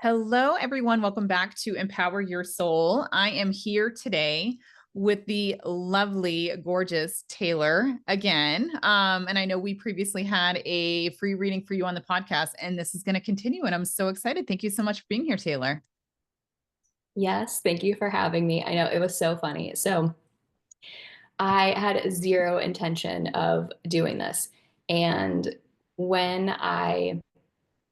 Hello, everyone. Welcome back to Empower Your Soul. I am here today with the lovely, gorgeous Taylor again. And I know we previously had a free reading for you on the podcast, and this is going to continue. And I'm so excited. Thank you so much for being here, Taylor. Yes, thank you for having me. I know it was so funny. So I had zero intention of doing this. And when I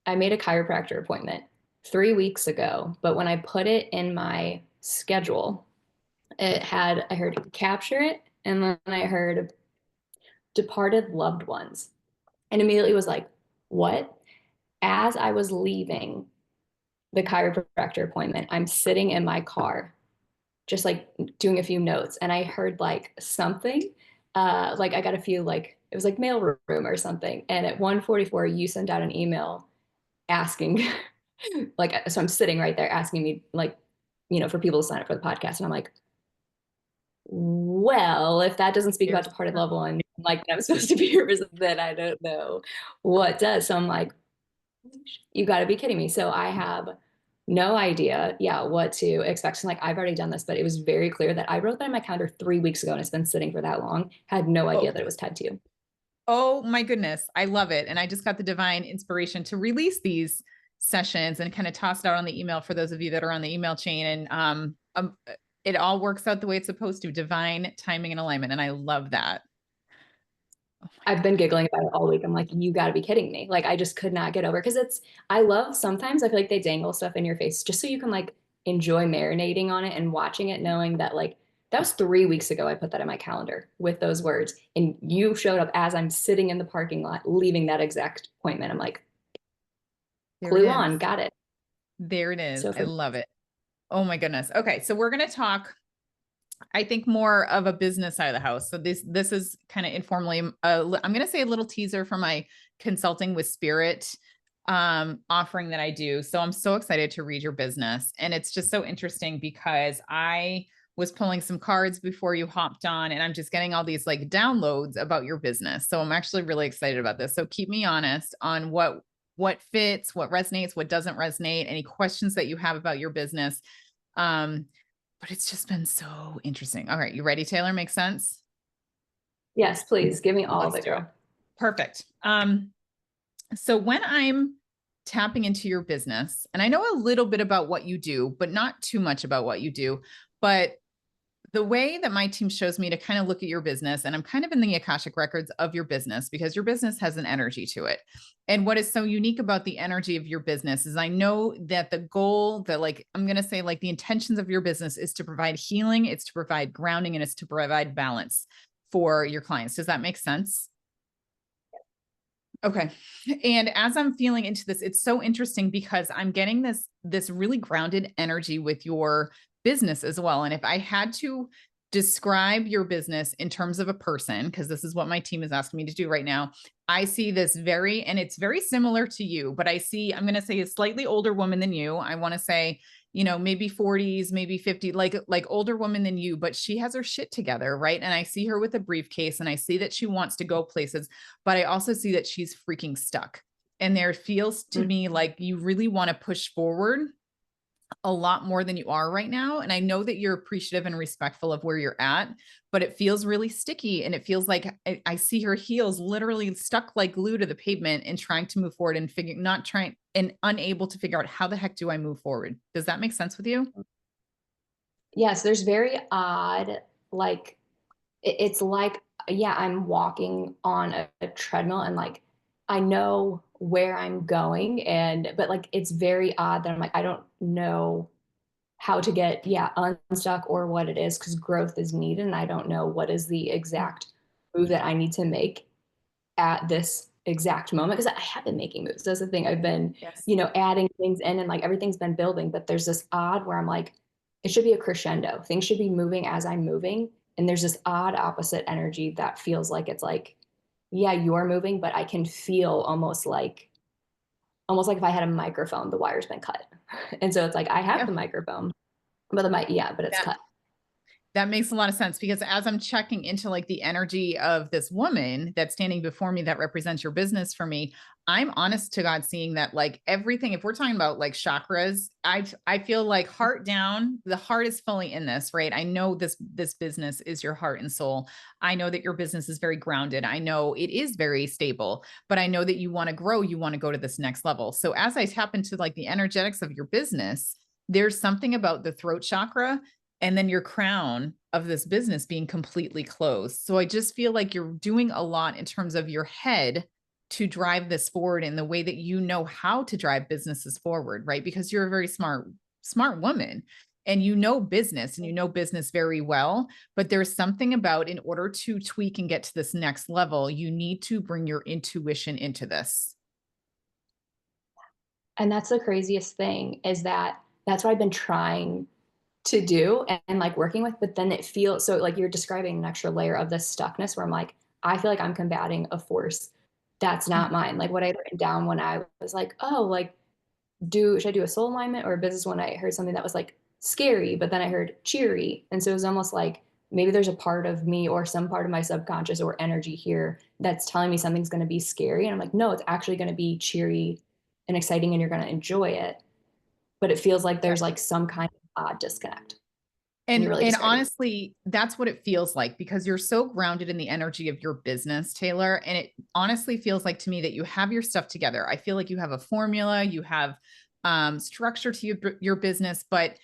made a chiropractor appointment 3 weeks ago, but when I put it in my schedule, I heard capture it, and then I heard departed loved ones. And immediately was like, what? As I was leaving the chiropractor appointment, I'm sitting in my car just like doing a few notes, and I heard like something, like I got a few, like it was like mail room or something, and at 1:44 you sent out an email asking like, so I'm sitting right there asking me like, for people to sign up for the podcast, and I'm like, well, if that doesn't speak about Here's departed loved one, like I'm supposed to be here, then I don't know what does. So I'm like, you got to be kidding me. So I have no idea, yeah, what to expect. So like, I've already done this, but it was very clear that I wrote that in my calendar 3 weeks ago, and it's been sitting for that long. Had no idea that it was tied to you. Oh my goodness. I love it. And I just got the divine inspiration to release these sessions and kind of toss it out on the email for those of you that are on the email chain. And it all works out the way it's supposed to, divine timing and alignment. And I love that. Oh my I've God. been giggling about it all week. I'm like, you got to be kidding me. Like, I just could not get over, because I love, sometimes I feel like they dangle stuff in your face just so you can like enjoy marinating on it and watching it, knowing that like, that was 3 weeks ago. I put that in my calendar with those words, and you showed up as I'm sitting in the parking lot, leaving that exact appointment. I'm like, There it clue on, is. got it. There it is. So I for love it. Oh my goodness. Okay. So we're going to talk, I think, more of a business side of the house. So this is kind of informally, I'm going to say a little teaser for my consulting with spirit offering that I do. So I'm so excited to read your business. And it's just so interesting because I was pulling some cards before you hopped on, and I'm just getting all these like downloads about your business. So I'm actually really excited about this. So keep me honest on what fits, what resonates, what doesn't resonate, any questions that you have about your business. But it's just been so interesting. All right, you ready, Taylor? Make sense? yes, please give me all of Let's it, do it. girl. Perfect. So when I'm tapping into your business, and I know a little bit about what you do, but not too much about what you do, but the way that my team shows me to kind of look at your business, and I'm kind of in the Akashic records of your business because your business has an energy to it. And what is so unique about the energy of your business is I know that the goal, that like, I'm going to say like the intentions of your business is to provide healing, it's to provide grounding, and it's to provide balance for your clients. Does that make sense? Okay. And as I'm feeling into this, it's so interesting because I'm getting this really grounded energy with your business as well. And if I had to describe your business in terms of a person, because this is what my team is asking me to do right now, I see this and it's very similar to you, but I'm going to say a slightly older woman than you. I want to say, maybe 40s, maybe 50, like older woman than you, but she has her shit together, right? And I see her with a briefcase, and I see that she wants to go places, but I also see that she's freaking stuck. And there feels to Mm. me like you really want to push forward a lot more than you are right now. And I know that you're appreciative and respectful of where you're at, but it feels really sticky. And it feels like I see her heels literally stuck like glue to the pavement and trying to move forward and not trying and unable to figure out how the heck do I move forward? Does that make sense with you? Yes, there's very odd, like, it's like, yeah, I'm walking on a treadmill, and like I know where I'm going, and but like it's very odd that I'm like, I don't know how to get, yeah, unstuck or what it is, because growth is needed, and I don't know what is the exact move that I need to make at this exact moment, because I have been making moves. That's the thing. I've been, Yes. adding things in, and like everything's been building, but there's this odd where I'm like, it should be a crescendo. Things should be moving as I'm moving. And there's this odd opposite energy that feels like it's like, yeah, you're moving, but I can feel almost like if I had a microphone, the wire's been cut. And so it's like I have Yeah. the microphone, but the mic, yeah, but it's That cut. That makes a lot of sense because as I'm checking into like the energy of this woman that's standing before me that represents your business for me, I'm honest to God seeing that like everything, if we're talking about like chakras, I feel like heart down, the heart is fully in this, right? I know this business is your heart and soul. I know that your business is very grounded. I know it is very stable, but I know that you want to grow, you want to go to this next level. So as I tap into like the energetics of your business, there's something about the throat chakra and then your crown of this business being completely closed. So I just feel like you're doing a lot in terms of your head to drive this forward in the way that you know how to drive businesses forward, right? Because you're a very smart woman and you know business and you know business very well, but there's something about in order to tweak and get to this next level, you need to bring your intuition into this. And that's the craziest thing is that that's what I've been trying to do and like working with, but then it feels so like you're describing an extra layer of this stuckness where I'm like, I feel like I'm combating a force that's not mine. Like what I'd written down when I was like, oh, like should I do a soul alignment or a business one? I heard something that was like scary, but then I heard cheery. And so it was almost like maybe there's a part of me or some part of my subconscious or energy here that's telling me something's going to be scary. And I'm like, no, it's actually going to be cheery and exciting and you're going to enjoy it. But it feels like there's like some kind of odd disconnect. And you're really And describing it. honestly, that's what it feels like because you're so grounded in the energy of your business, Taylor. And it honestly feels like to me that you have your stuff together. I feel like you have a formula, you have structure to your business, but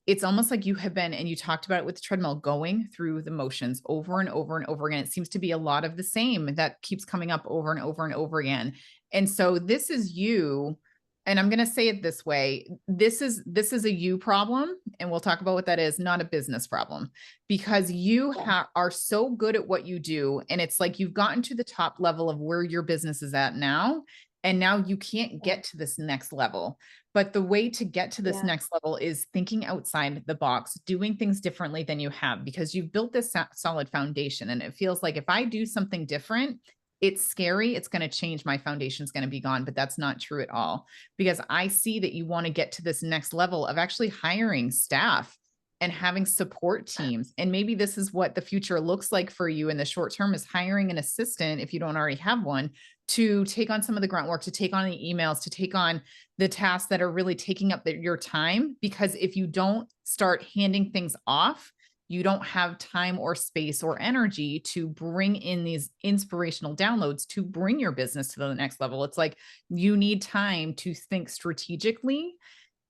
it's almost like you have been, and you talked about it with the treadmill, going through the motions over and over and over again. It seems to be a lot of the same that keeps coming up over and over and over again. And so this is you, and I'm going to say it this way. This is a you problem, and we'll talk about what that is, not a business problem, because you are so good at what you do. And it's like you've gotten to the top level of where your business is at now. And now you can't get to this next level. But the way to get to this Yeah. next level is thinking outside the box, doing things differently than you have, because you've built this solid foundation. And it feels like if I do something different, it's scary. It's going to change. My foundation's going to be gone, but that's not true at all, because I see that you want to get to this next level of actually hiring staff and having support teams. And maybe this is what the future looks like for you in the short term, is hiring an assistant, if you don't already have one, to take on some of the grunt work, to take on the emails, to take on the tasks that are really taking up your time. Because if you don't start handing things off, you don't have time or space or energy to bring in these inspirational downloads to bring your business to the next level. It's like you need time to think strategically,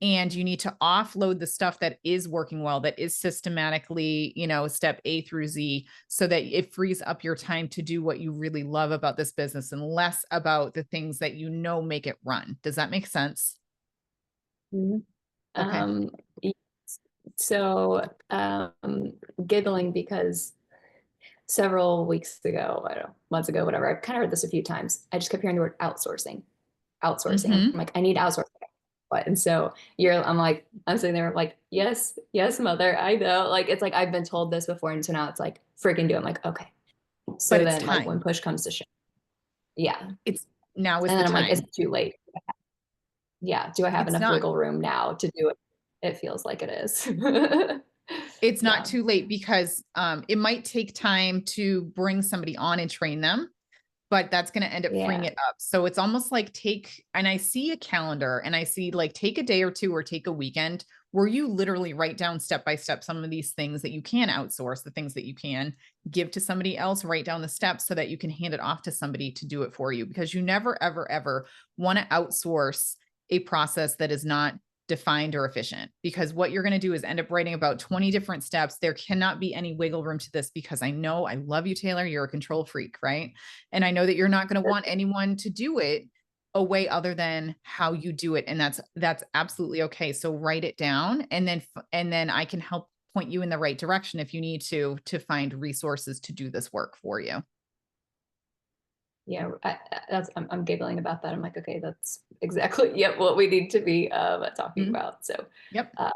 and you need to offload the stuff that is working well, that is systematically, step A through Z, so that it frees up your time to do what you really love about this business and less about the things that make it run. Does that make sense? Mhm. Okay. Um, so giggling because several weeks ago, I don't know, months ago, whatever, I've kind of heard this a few times. I just kept hearing the word outsourcing, outsourcing. I'm Mm-hmm. like, I need outsourcing. What? And so I'm like, I'm sitting there like, yes, yes, mother, I know. Like, it's like, I've been told this before. And so now it's like, freaking do it. I'm like, okay. But So it's then like when time. push comes to shove, yeah. It's Now is And the then I'm like, is time. it too late? Yeah. Do I have It's enough not. wiggle room now to do it? It feels like it is. It's not Yeah. too late, because it might take time to bring somebody on and train them, but that's going to end up freeing Yeah. it up. So it's almost like and I see a calendar and I see like take a day or two or take a weekend where you literally write down step by step some of these things that you can outsource, the things that you can give to somebody else, write down the steps so that you can hand it off to somebody to do it for you, because you never, ever, ever want to outsource a process that is not defined or efficient, because what you're going to do is end up writing about 20 different steps. There cannot be any wiggle room to this, because I know I love you, Taylor. You're a control freak, right? And I know that you're not going to want anyone to do it a way other than how you do it. And that's absolutely okay. So write it down, and then I can help point you in the right direction if you need to find resources to do this work for you. Yeah, I'm giggling about that. I'm like, okay, that's exactly yep what we need to be talking Mhm. about. So, Yep. uh,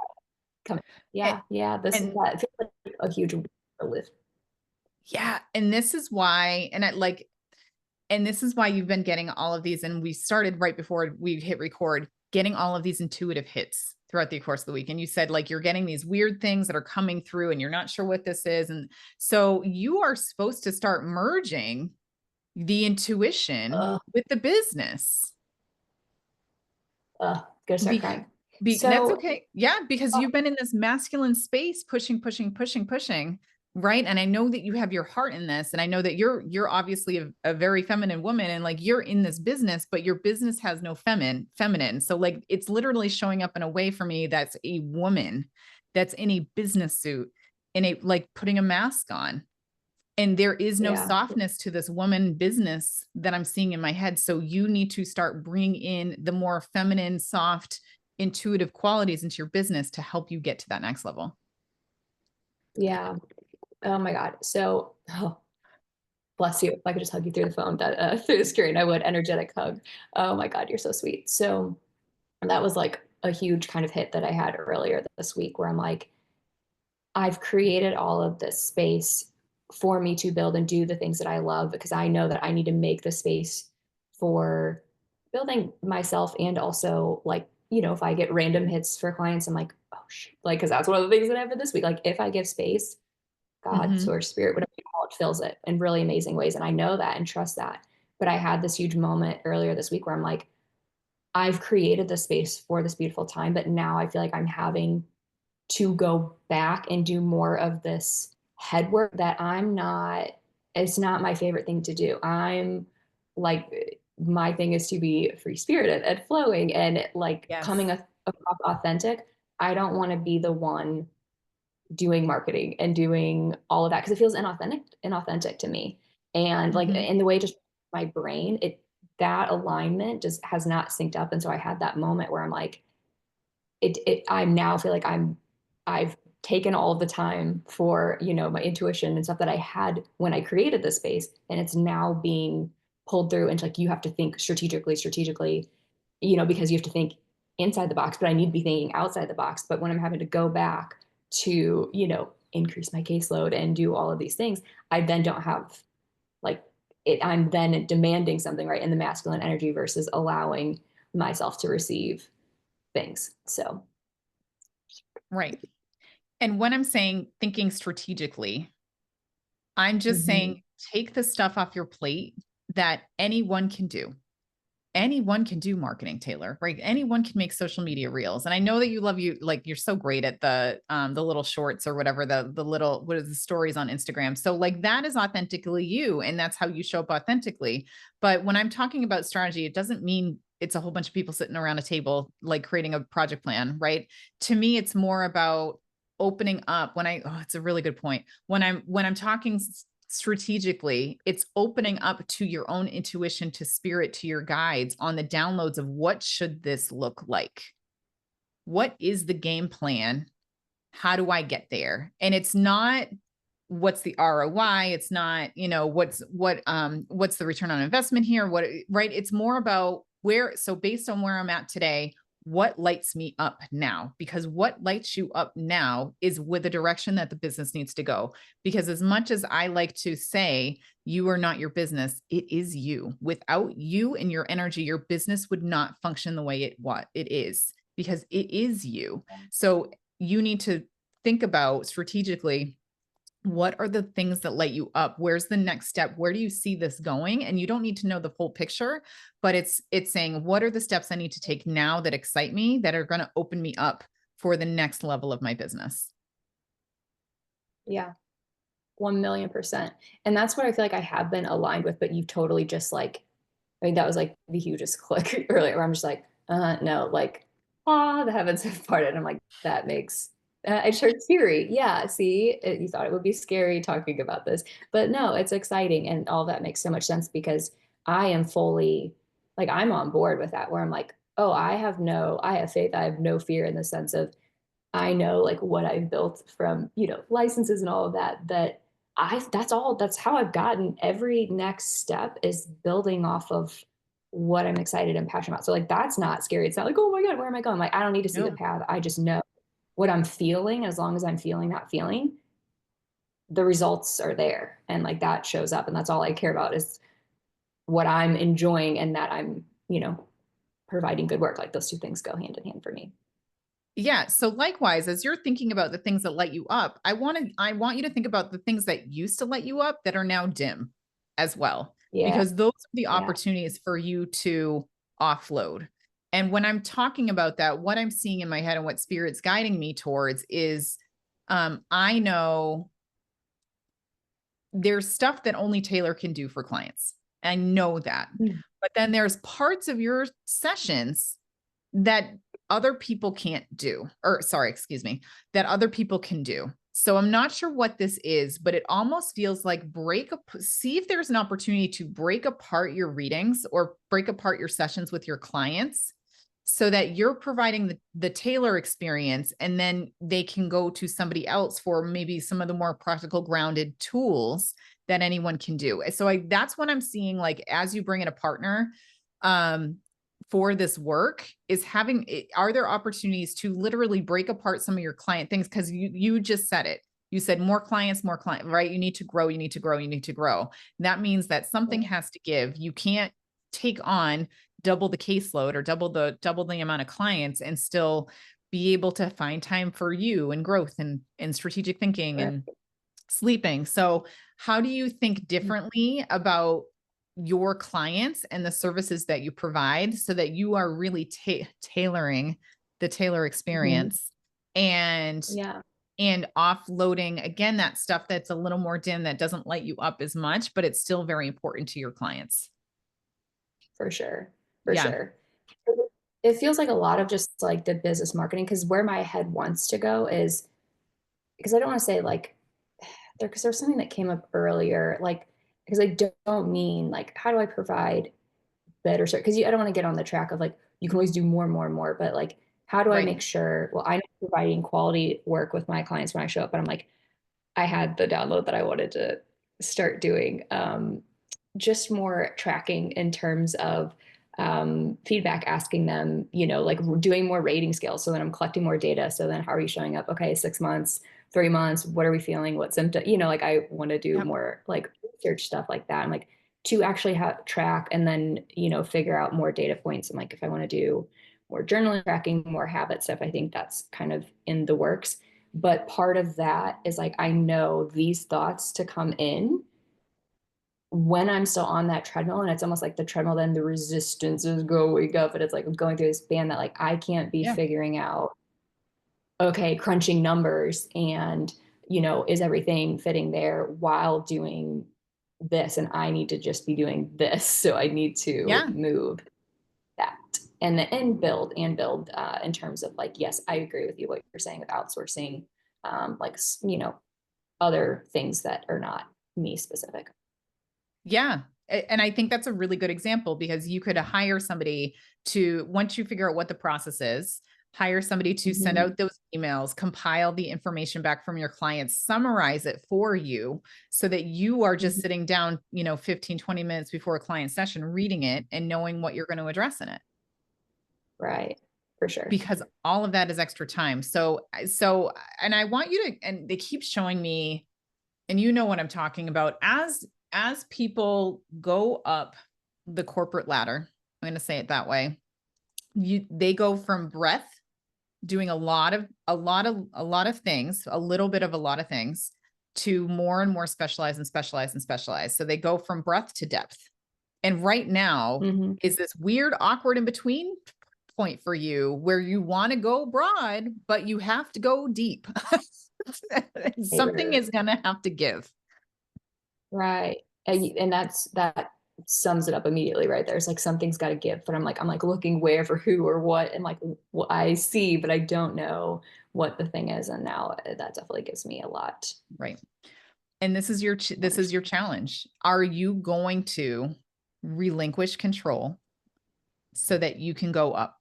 come, And, yeah, yeah, this is and that. It feels like a huge relief. yeah, and this is why, and this is why you've been getting all of these. And we started right before we hit record, getting all of these intuitive hits throughout the course of the week. And you said like you're getting these weird things that are coming through and you're not sure what this is. And so you are supposed to start merging the intuition Ugh, with the business. gonna start Be, crying. that's So, okay. Yeah, because uh, you've been in this masculine space pushing, pushing, pushing, pushing, right? And I know that you have your heart in this, and I know that you're obviously a very feminine woman, and like you're in this business, but your business has no feminine. So like it's literally showing up in a way for me that's a woman that's in a business suit, in a like putting a mask on. And there is no yeah, softness to this woman business that I'm seeing in my head. So you need to start bringing in the more feminine, soft, intuitive qualities into your business to help you get to that next level. yeah. Oh my God. So, oh, bless you. If I could just hug you through the phone, that through the screen, I would. Energetic hug. Oh my God, you're so sweet. So that was like a huge kind of hit that I had earlier this week where I'm like, I've created all of this space for me to build and do the things that I love because I know that I need to make the space for building myself and also like, if I get random hits for clients, I'm like, oh shit. Like, cause that's one of the things that happened this week. Like if I give space, God, Mm-hmm. source, spirit, whatever you call it, fills it in really amazing ways. And I know that and trust that. But I had this huge moment earlier this week where I'm like, I've created the space for this beautiful time, but now I feel like I'm having to go back and do more of this head work that it's not my favorite thing to do. I'm like, my thing is to be free spirited and flowing and like Yes. coming across authentic. I don't want to be the one doing marketing and doing all of that because it feels inauthentic to me. And like Mm-hmm. in the way just my brain, that alignment just has not synced up. And so I had that moment where I'm like, I now feel like I've taken all of the time for, my intuition and stuff that I had when I created this space. And it's now being pulled through into like, you have to think strategically, because you have to think inside the box, but I need to be thinking outside the box. But when I'm having to go back to, increase my caseload and do all of these things, I then don't have like I'm then demanding something right in the masculine energy versus allowing myself to receive things. So, Right. And when I'm saying thinking strategically, I'm just mhm. saying take the stuff off your plate that anyone can do. Anyone can do marketing, Taylor, right? Anyone can make social media reels. And I know that you like you're so great at the little shorts or whatever, the little what is the stories on Instagram. So like that is authentically you and that's how you show up authentically. But when I'm talking about strategy, it doesn't mean it's a whole bunch of people sitting around a table like creating a project plan, right? To me it's more about opening up it's a really good point. When I'm talking strategically, it's opening up to your own intuition, to spirit, to your guides on the downloads of what should this look like? What is the game plan? How do I get there? And it's not what's the ROI, it's not, what's the return on investment here, what right? It's more about so based on where I'm at today, what lights me up now? Because what lights you up now is with the direction that the business needs to go. Because as much as I like to say you are not your business, it is you. Without you and your energy, your business would not function the way it is, because it is you. So you need to think about strategically, what are the things that light you up? Where's the next step? Where do you see this going? And you don't need to know the full picture, but it's saying, what are the steps I need to take now that excite me, that are going to open me up for the next level of my business? Yeah, 1,000,000%. And that's what I feel like I have been aligned with, but you've totally just like, I mean, that was like the hugest click earlier where I'm just like, no, like, the heavens have parted. I'm like, that makes, I just heard scary. Yeah, see, you thought it would be scary talking about this, but no, it's exciting. And all that makes so much sense because I am fully, like, I'm on board with that where I'm like, oh, I have faith. I have no fear in the sense of, I know like what I've built from, licenses and all of that, that's how I've gotten every next step is building off of what I'm excited and passionate about. So like that's not scary. It's not like, oh my God, where am I going? Like I don't need to see the No. path. I just know what I'm feeling. As long as I'm feeling that feeling, the results are there. And like that shows up. And that's all I care about is what I'm enjoying and that I'm, providing good work. Like those two things go hand in hand for me. Yeah. So likewise, as you're thinking about the things that light you up, I want you to think about the things that used to light you up that are now dim as well, Yeah. because those are the Yeah. opportunities for you to offload. And when I'm talking about that, what I'm seeing in my head and what spirit's guiding me towards is I know there's stuff that only Taylor can do for clients. I know that. Mm. But then there's parts of your sessions that other people can't do, or sorry, excuse me, that other people can do. So I'm not sure what this is, but it almost feels like see if there's an opportunity to break apart your readings or break apart your sessions with your clients so that you're providing the Taylor experience, and then they can go to somebody else for maybe some of the more practical grounded tools that anyone can do. So that's what I'm seeing, like, as you bring in a partner, um, for this work is are there opportunities to literally break apart some of your client things? Cause you just said it. You said more clients, right? You need to grow, you need to grow, you need to grow. That means that something has to give. You can't take on double the caseload or double the amount of clients and still be able to find time for you and growth and strategic thinking Right. and sleeping. So how do you think differently about your clients and the services that you provide so that you are really tailoring the Taylor Mhm. experience and Yeah, offloading again that stuff that's a little more dim, that doesn't light you up as much, but it's still very important to your clients? for sure. For Yeah. sure. It feels like a lot of just like the business marketing, because where my head wants to go is, because I don't want to say like because there's something that came up earlier, like, because I don't mean like how do I provide better service, because I don't want to get on the track of like you can always do more and more and more, but like how do I Right. make sure, well, I'm providing quality work with my clients when I show up, and I'm like, I had the download that I wanted to start doing, just more tracking in terms of feedback, asking them, like doing more rating scales. So then I'm collecting more data. So then how are you showing up? Okay, 6 months, 3 months, what are we feeling? What symptom, like I want to do Yep. more like research stuff like that. And like to actually have track and then, figure out more data points. And like if I want to do more journaling, tracking, more habit stuff, I think that's kind of in the works. But part of that is like, I know these thoughts to come in when I'm still on that treadmill, and it's almost like the treadmill, then the resistance is going up, and it's like I'm going through this band that like I can't be Yeah. figuring out, okay, crunching numbers and, is everything fitting there while doing this? And I need to just be doing this. So I need to Yeah. move that and build in terms of like, yes, I agree with you what you're saying with outsourcing, like, other things that are not me specific. Yeah. And I think that's a really good example because you could hire somebody to, once you figure out what the process is, hire somebody to send Mm-hmm. out those emails, compile the information back from your clients, summarize it for you so that you are just Mm-hmm. sitting down, 15, 20 minutes before a client session, reading it and knowing what you're going to address in it, Right. For sure. because all of that is extra time. So, and I want you to, and they keep showing me, and you know what I'm talking about, as people go up the corporate ladder, I'm going to say it that way, they go from breadth, doing a lot of things, a little bit of a lot of things, to more and more specialized and specialized and specialized. So they go from breadth to depth. And right now Mm-hmm. is this weird awkward in between point for you where you want to go broad but you have to go deep. Something Right. is going to have to give. Right. And that sums it up immediately right there. It's like something's got to give, but I'm like looking where for who or what, and like what I see, but I don't know what the thing is. And now that definitely gives me a lot Right. And this more. is your challenge. Are you going to relinquish control so that you can go up?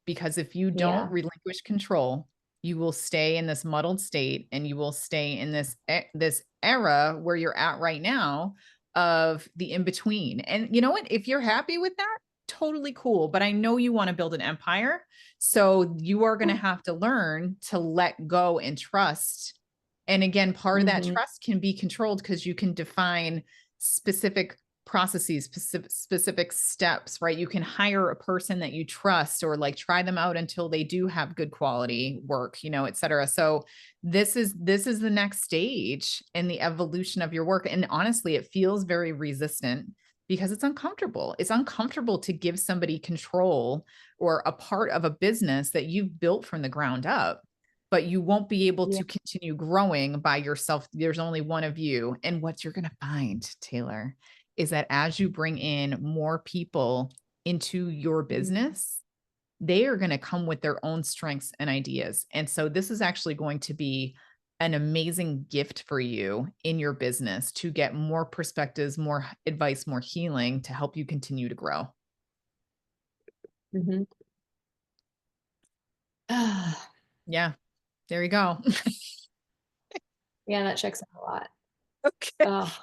Because if you don't Yeah. relinquish control, you will stay in this muddled state and you will stay in this era where you're at right now of the in between. And you know what? If you're happy with that, totally cool. But I know you want to build an empire. So you are going to have to learn to let go and trust. And again, part of that Mm-hmm. trust can be controlled because you can define specific processes, specific steps, right? You can hire a person that you trust or like try them out until they do have good quality work, you know, et cetera. So this is the next stage in the evolution of your work. And honestly, it feels very resistant because it's uncomfortable. It's uncomfortable to give somebody control or a part of a business that you've built from the ground up, but you won't be able Yeah. to continue growing by yourself. There's only one of you. And what you're going to find, Taylor, is that as you bring in more people into your business, they are going to come with their own strengths and ideas. And so this is actually going to be an amazing gift for you in your business to get more perspectives, more advice, more healing to help you continue to grow. Mm-hmm. Yeah, there you go. Yeah, that checks out a lot. Okay. Oh,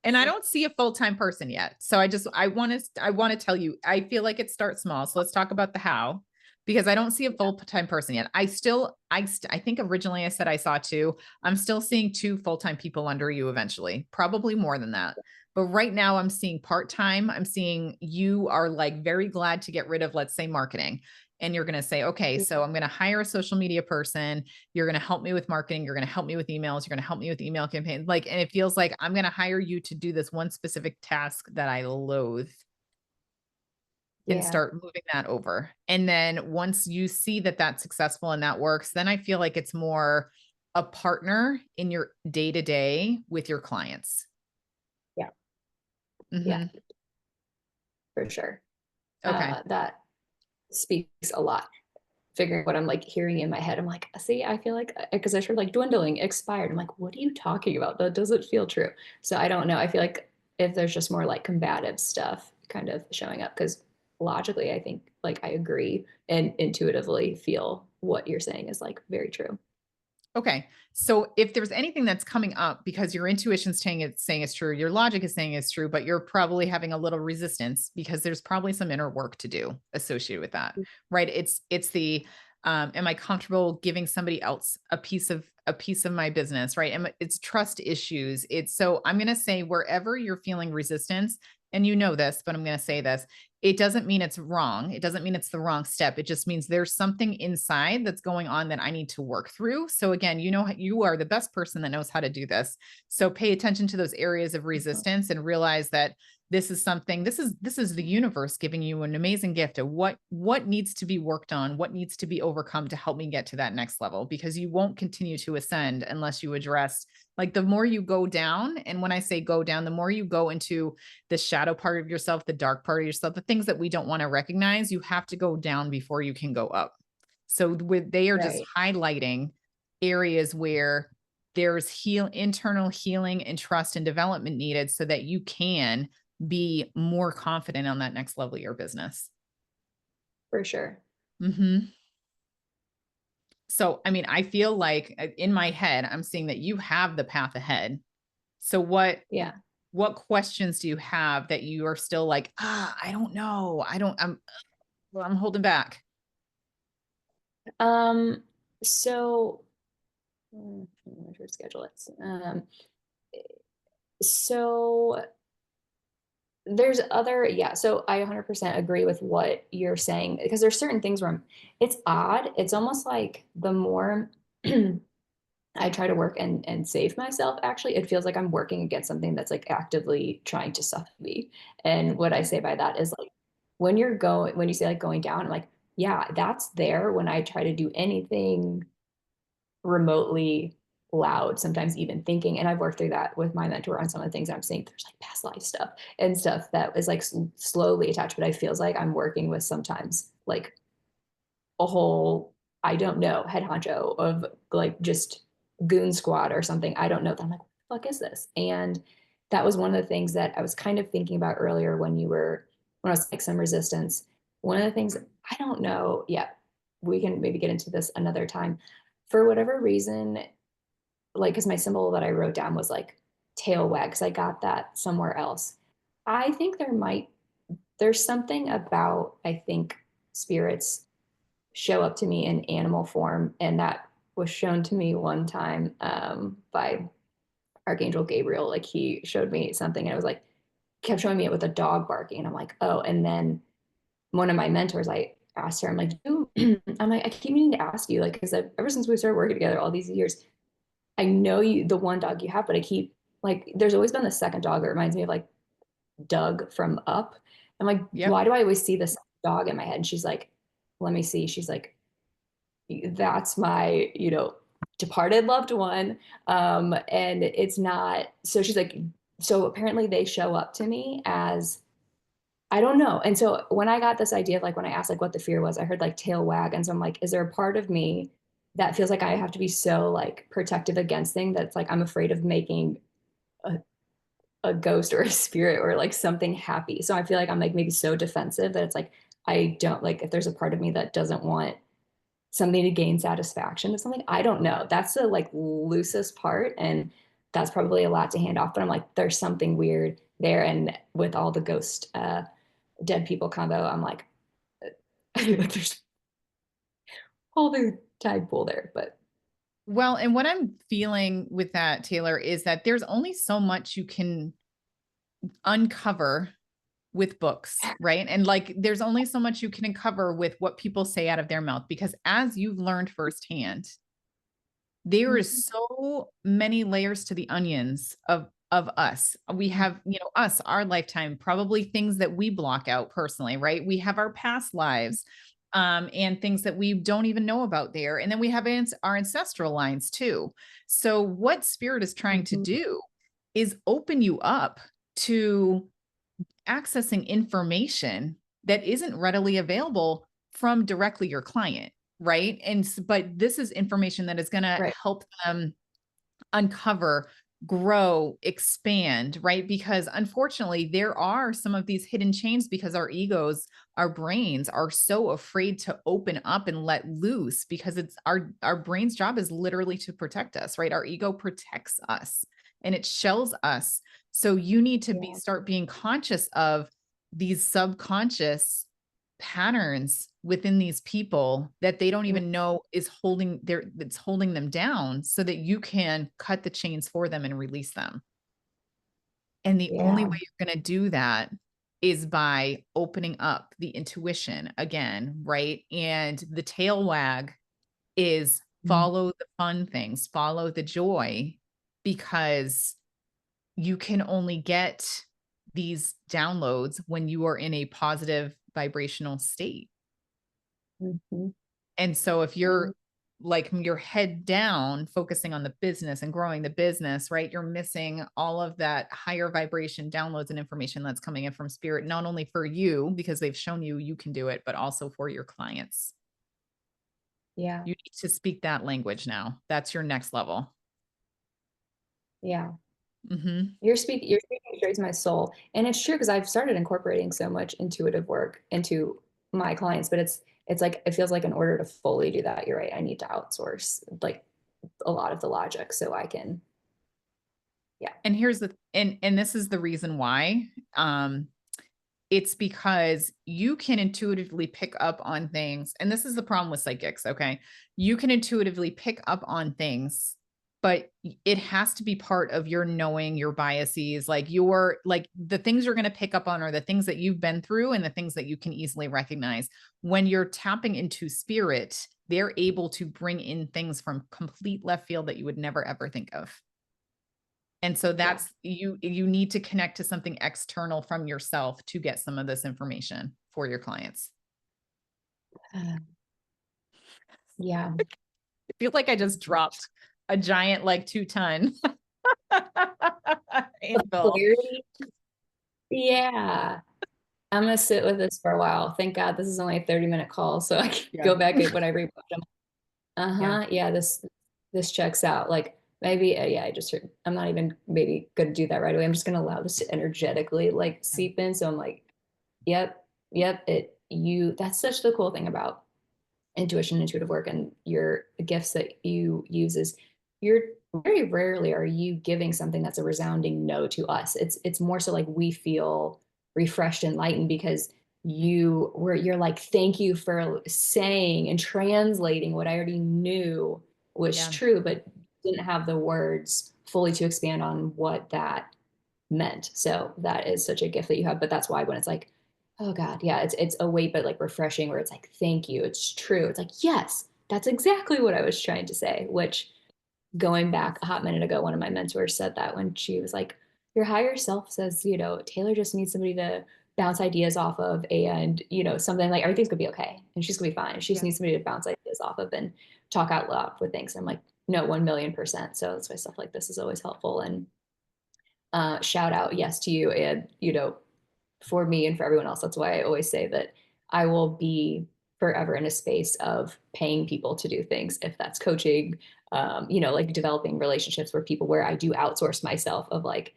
And I don't see a full-time person yet. So I want to tell you, I feel like it starts small. So let's talk about the how, because I don't see a full-time person yet. I think originally I said I saw two. I'm still seeing two full-time people under you eventually, probably more than that. But right now I'm seeing part-time. I'm seeing you are like very glad to get rid of, let's say, marketing. And you're going to say, okay, so I'm going to hire a social media person. You're going to help me with marketing. You're going to help me with emails. You're going to help me with email campaigns. Like, and it feels like I'm going to hire you to do this one specific task that I loathe and yeah, start moving that over. And then once you see that that's successful and that works, then I feel like it's more a partner in your day to day with your clients. yeah, yeah, Mm-hmm. for sure. Okay. That speaks a lot. Figuring what I'm like hearing in my head, I'm like, see, I feel like because I heard like dwindling, expired. I'm like, what are you talking about? That doesn't feel true. So I don't know. I feel like if there's just more like combative stuff kind of showing up, because logically, I think like I agree and intuitively feel what you're saying is like very true. Okay. So if there's anything that's coming up because your intuition's saying it's true, your logic is saying it's true, but you're probably having a little resistance because there's probably some inner work to do associated with that, right? It's the am I comfortable giving somebody else a piece of my business, right? It's trust issues. It's so I'm going to say wherever you're feeling resistance, and you know this, but I'm going to say this, it doesn't mean it's wrong. It doesn't mean it's the wrong step. It just means there's something inside that's going on that I need to work through. So again, you know, you are the best person that knows how to do this. So pay attention to those areas of resistance and realize that this is something, this is the universe giving you an amazing gift of what needs to be worked on, what needs to be overcome to help me get to that next level, because you won't continue to ascend unless you address, like, the more you go down, and when I say go down, the more you go into the shadow part of yourself, the dark part of yourself, the things that we don't want to recognize, you have to go down before you can go up. So they are just Right. highlighting areas where there's internal healing and trust and development needed so that you can be more confident on that next level of your business. For sure. Mm-hmm. So, I mean, I feel like in my head, I'm seeing that you have the path ahead. So Yeah. what questions do you have that you are still like, I don't know. I'm holding back. Um, so I should schedule it. So there's other, yeah. So I 100% agree with what you're saying because there's certain things where it's odd. It's almost like the more I try to work and save myself, actually, it feels like I'm working against something that's like actively trying to suck me. And what I say by that is like when you say like going down, I'm like, yeah, that's there when I try to do anything remotely loud, sometimes even thinking. And I've worked through that with my mentor on some of the things I'm seeing. There's like past life stuff and stuff that is like slowly attached, but I feels like I'm working with sometimes like a whole, I don't know, head honcho of like just goon squad or something. I don't know. I'm like, what the fuck is this? And that was one of the things that I was kind of thinking about earlier when I was like some resistance. One of the things I don't know. Yeah, we can maybe get into this another time. For whatever reason, like, because my symbol that I wrote down was like tail wag, because I got that somewhere else. I think there's something about, I think, spirits show up to me in animal form. And that was shown to me one time by Archangel Gabriel, like he showed me something and it was like, kept showing me it with a dog barking. And I'm like, oh, and then one of my mentors, I asked her, I'm like, I'm like, I keep meaning to ask you, like, because ever since we started working together all these years, I know you, the one dog you have, but I keep like, there's always been the second dog that reminds me of like Doug from Up. I'm like, Yep. why do I always see this dog in my head? And she's like, let me see. She's like, that's my, departed loved one. And it's not, so she's like, so apparently they show up to me as, I don't know. And so when I got this idea of like, when I asked like what the fear was, I heard like tail wag. And so I'm like, is there a part of me that feels like I have to be so like protective against things that's like, I'm afraid of making a, a ghost or a spirit or like something happy. So I feel like I'm like maybe so defensive that it's like, I don't like, if there's a part of me that doesn't want something to gain satisfaction of something. I don't know. That's the like loosest part. And that's probably a lot to hand off. But I'm like, there's something weird there. And with all the ghost dead people combo, I'm like, I feel like there's all the tide pool there. But Well, and what I'm feeling with that, Taylor, is that there's only so much you can uncover with books, right? And like there's only so much you can uncover with what people say out of their mouth, because as you've learned firsthand, there is so many layers to the onions of us. We have, us, our lifetime, probably things that we block out personally, right? We have our past lives, and things that we don't even know about there. And then we have our ancestral lines too. So what spirit is trying to do is open you up to accessing information that isn't readily available from directly your client, right? But this is information that is going to right. help them uncover, grow, expand, right? Because unfortunately, there are some of these hidden chains because our egos, our brains are so afraid to open up and let loose, because it's our brain's job is literally to protect us, right? Our ego protects us and it shells us. So you need to Yeah. start being conscious of these subconscious patterns within these people that they don't even know is that's holding them down, so that you can cut the chains for them and release them. And the only Yeah. way you're going to do that is by opening up the intuition again, right? And the tail wag is follow the fun things, follow the joy, because you can only get these downloads when you are in a positive vibrational state. Mm-hmm. And so if you're like your head down, focusing on the business and growing the business, right? You're missing all of that higher vibration downloads and information that's coming in from spirit, not only for you, because they've shown you you can do it, but also for your clients. Yeah. You need to speak that language now. That's your next level. Yeah. Mm-hmm. You're speaking straight to my soul. And it's true because I've started incorporating so much intuitive work into my clients, but it's like it feels like in order to fully do that, you're right, I need to outsource like a lot of the logic so I can, yeah. And here's and this is the reason why. It's because you can intuitively pick up on things. And this is the problem with psychics. Okay. You can intuitively pick up on things, but it has to be part of your knowing your biases. Like the things you're going to pick up on are the things that you've been through and the things that you can easily recognize. When you're tapping into spirit, they're able to bring in things from complete left field that you would never, ever think of. And so Yeah. that's you need to connect to something external from yourself to get some of this information for your clients. Yeah. I feel like I just dropped a giant like 2-ton anvil. Clarity. Yeah. I'm gonna sit with this for a while. Thank God this is only a 30-minute call, so I can Yeah. go back when I rewatch them. Yeah. Uh-huh. Yeah, this checks out. Like maybe yeah, I just heard I'm not even maybe gonna do that right away. I'm just gonna allow this to energetically like seep in. So I'm like, yep, yep, that's such the cool thing about intuition, intuitive work, and your gifts that you use is you're very rarely are you giving something that's a resounding no to us. It's more so like we feel refreshed and lightened because you're like, thank you for saying and translating what I already knew was Yeah. true, but didn't have the words fully to expand on what that meant. So that is such a gift that you have. But that's why when it's like, oh God, yeah, it's a weight, but like refreshing, where it's like, thank you. It's true. It's like, yes, that's exactly what I was trying to say, which going back a hot minute ago, one of my mentors said that when she was like, your higher self says, Taylor just needs somebody to bounce ideas off of, and, something like everything's gonna be okay and she's gonna be fine. She just Yeah. needs somebody to bounce ideas off of and talk out loud with things. And I'm like, no, 1,000,000%. So that's why stuff like this is always helpful. And shout out, yes, to you. And, for me and for everyone else, that's why I always say that I will be forever in a space of paying people to do things, if that's coaching, like developing relationships where I do outsource myself of like,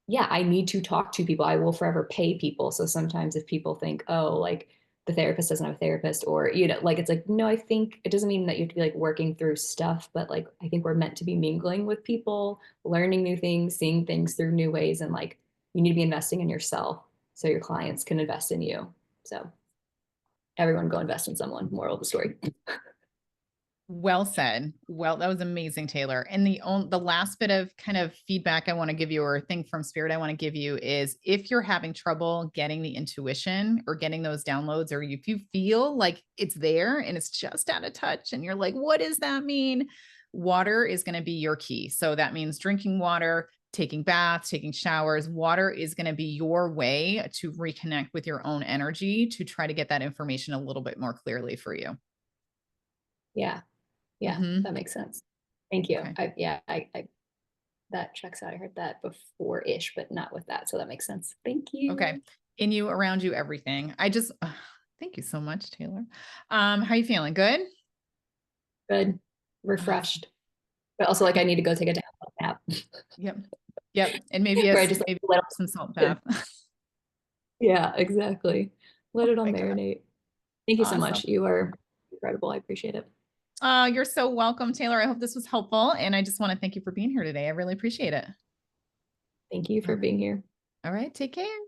yeah, I need to talk to people. I will forever pay people. So sometimes if people think, oh, like the therapist doesn't have a therapist, or, like it's like, no, I think it doesn't mean that you have to be like working through stuff, but like I think we're meant to be mingling with people, learning new things, seeing things through new ways. And like you need to be investing in yourself so your clients can invest in you. So everyone go invest in someone. Moral of the story. Well said. Well, that was amazing, Taylor. And the last bit of kind of feedback I want to give you, or thing from spirit I want to give you, is if you're having trouble getting the intuition or getting those downloads, or if you feel like it's there and it's just out of touch and you're like, what does that mean? Water is going to be your key. So that means drinking water, taking baths, taking showers. Water is going to be your way to reconnect with your own energy, to try to get that information a little bit more clearly for you. Yeah. Yeah. Mm-hmm. That makes sense. Thank you. Okay. I that checks out. I heard that before-ish, but not with that. So that makes sense. Thank Okay. you. In you, around you, everything. Thank you so much, Taylor. How you feeling? Good? Good. Awesome. Refreshed. But also like I need to go take a nap. Yep. Yep. And maybe Where I just like maybe let some salt it. bath. Yeah, exactly. Let Oh it all my God. marinate. Thank you so Awesome. much. You are incredible. I appreciate it. You're so welcome, Taylor. I hope this was helpful. And I just want to thank you for being here today. I really appreciate it. Thank you All for right. being here. All right. Take care.